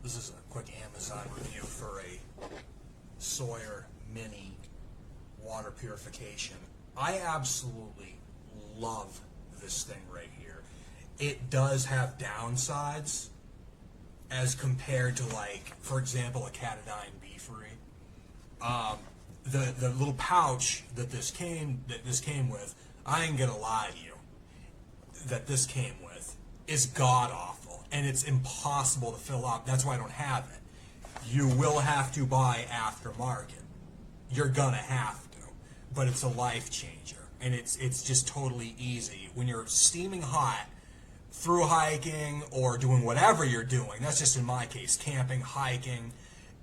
This is a quick Amazon review for a Sawyer Mini water purification. I absolutely love this thing right here. It does have downsides as compared to, like, for example, a Catadine B-Free. The little pouch that this came with, I ain't gonna lie to you, that this came with is god awful, and it's impossible to fill up. That's why I don't have it. You will have to buy aftermarket. You're gonna have to, but it's a life changer, and it's just totally easy when you're steaming hot through hiking or doing whatever you're doing. That's just in my case, camping, hiking.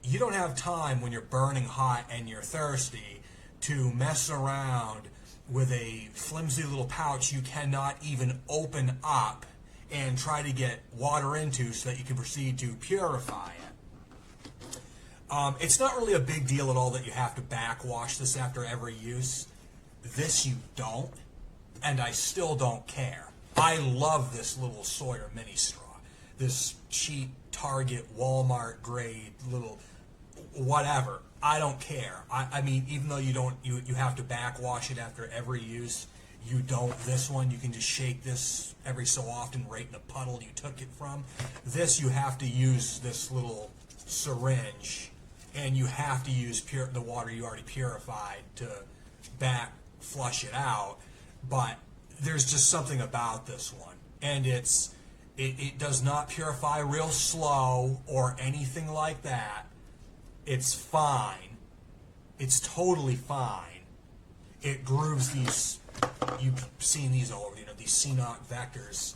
You don't have time when you're burning hot and you're thirsty to mess around with a flimsy little pouch you cannot even open up and try to get water into so that you can proceed to purify it. It's not really a big deal at all that you have to backwash this after every use. This you don't, and I still don't care. I love this little Sawyer mini straw. This cheap Target, Walmart grade little whatever. I don't care. I mean, even though you have to backwash it after every use, you don't. This one, you can just shake this every so often right in the puddle you took it from. This, you have to use this little syringe, and you have to use the water you already purified to back flush it out. But there's just something about this one, and it does not purify real slow or anything like that. It's fine. It's totally fine. It grooves these. You've seen these all over, these CNOT vectors.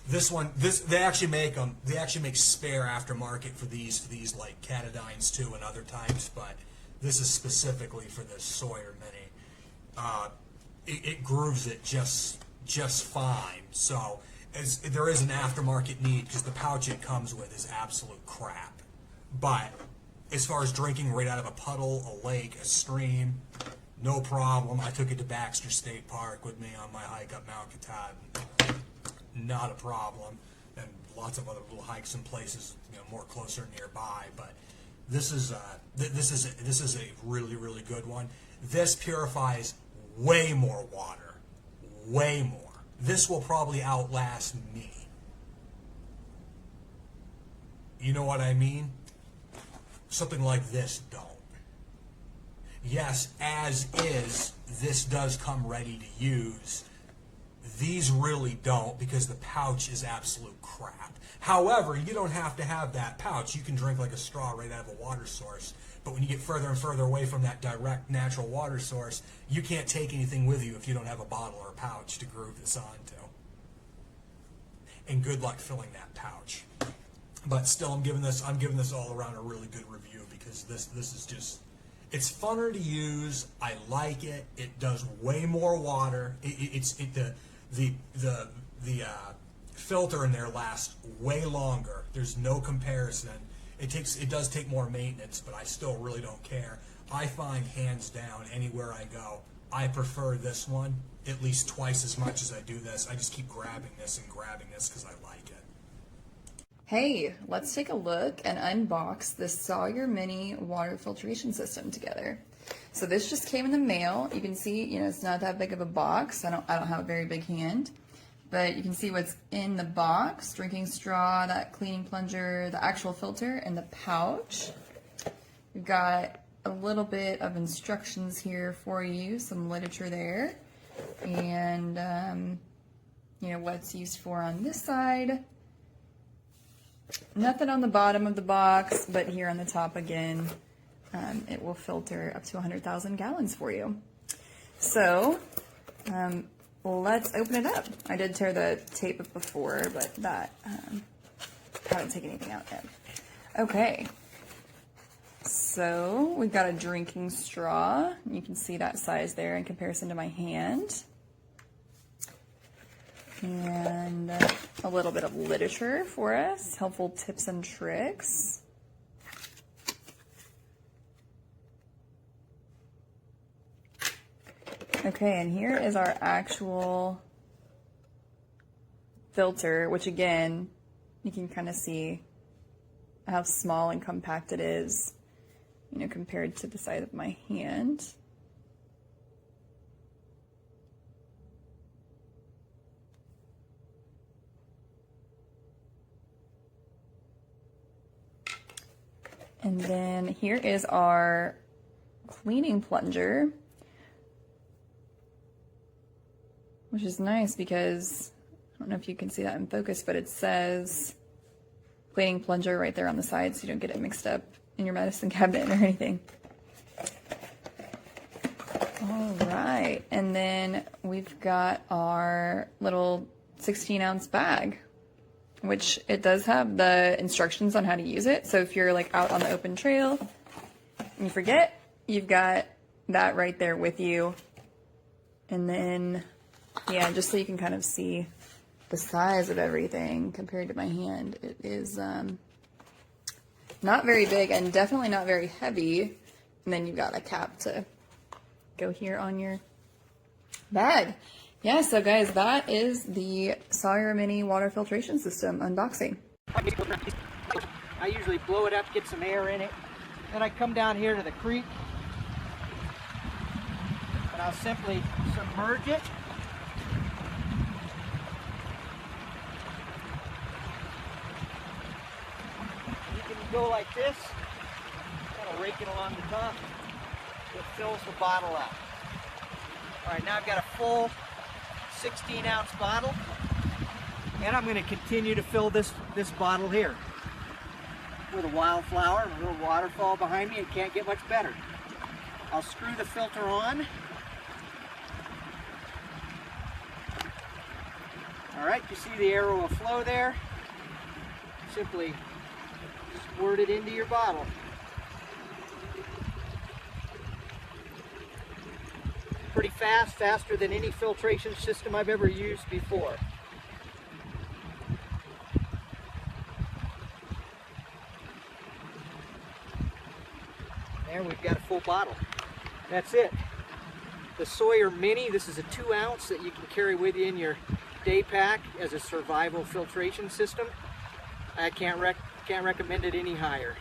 This one, they actually make them. They actually make spare aftermarket for these like Catadines too and other types, but this is specifically for this Sawyer Mini. It grooves it just fine. So there is an aftermarket need because the pouch it comes with is absolute crap. But as far as drinking right out of a puddle, a lake, a stream, no problem. I took it to Baxter State Park with me on my hike up Mount Katahdin. Not a problem. And lots of other little hikes and places, more closer nearby. But this is a really, really good one. This purifies way more water, way more. This will probably outlast me. You know what I mean? Something like this don't. Yes, as is, this does come ready to use. These really don't, because the pouch is absolute crap. However, you don't have to have that pouch. You can drink like a straw right out of a water source. But when you get further and further away from that direct natural water source, you can't take anything with you if you don't have a bottle or a pouch to groove this onto. And good luck filling that pouch. But still, I'm giving this all around a really good review because this is just, it's funner to use. I like it. It does way more water. The filter in there lasts way longer. There's no comparison. It does take more maintenance, but I still really don't care. I find hands down anywhere I go, I prefer this one at least twice as much as I do this. I just keep grabbing this because I like it. Hey, let's take a look and unbox this Sawyer Mini water filtration system together. So this just came in the mail. You can see, it's not that big of a box. I don't have a very big hand, but you can see what's in the box: drinking straw, that cleaning plunger, the actual filter, and the pouch. We've got a little bit of instructions here for you, some literature there, and what's used for on this side. Nothing on the bottom of the box, but here on the top again, it will filter up to 100,000 gallons for you. So let's open it up. I did tear the tape up before, but that haven't taken anything out yet. Okay, so we've got a drinking straw. You can see that size there in comparison to my hand. And a little bit of literature for us, helpful tips and tricks. Okay, and here is our actual filter, which again, you can kind of see how small and compact it is, you know, compared to the size of my hand. And then here is our cleaning plunger, which is nice because I don't know if you can see that in focus, but it says cleaning plunger right there on the side so you don't get it mixed up in your medicine cabinet or anything. All right, and then we've got our little 16-ounce bag, which it does have the instructions on how to use it. So if you're like out on the open trail and you forget, you've got that right there with you. And then, yeah, just so you can kind of see the size of everything compared to my hand, it is not very big and definitely not very heavy. And then you've got a cap to go here on your bag. Yeah, so guys, that is the Sawyer Mini water filtration system unboxing. I usually blow it up, get some air in it. Then I come down here to the creek and I'll simply submerge it. You can go like this, kind of rake it along the top. It fills the bottle up. All right, now I've got a full 16-ounce bottle, and I'm going to continue to fill this bottle here with a wildflower and a little waterfall behind me. It can't get much better. I'll screw the filter on. All right, you see the arrow of flow there? Simply squirt it into your bottle. Pretty fast, faster than any filtration system I've ever used before. There we've got a full bottle. That's it. The Sawyer Mini, this is a 2-ounce that you can carry with you in your day pack as a survival filtration system. I can't recommend it any higher.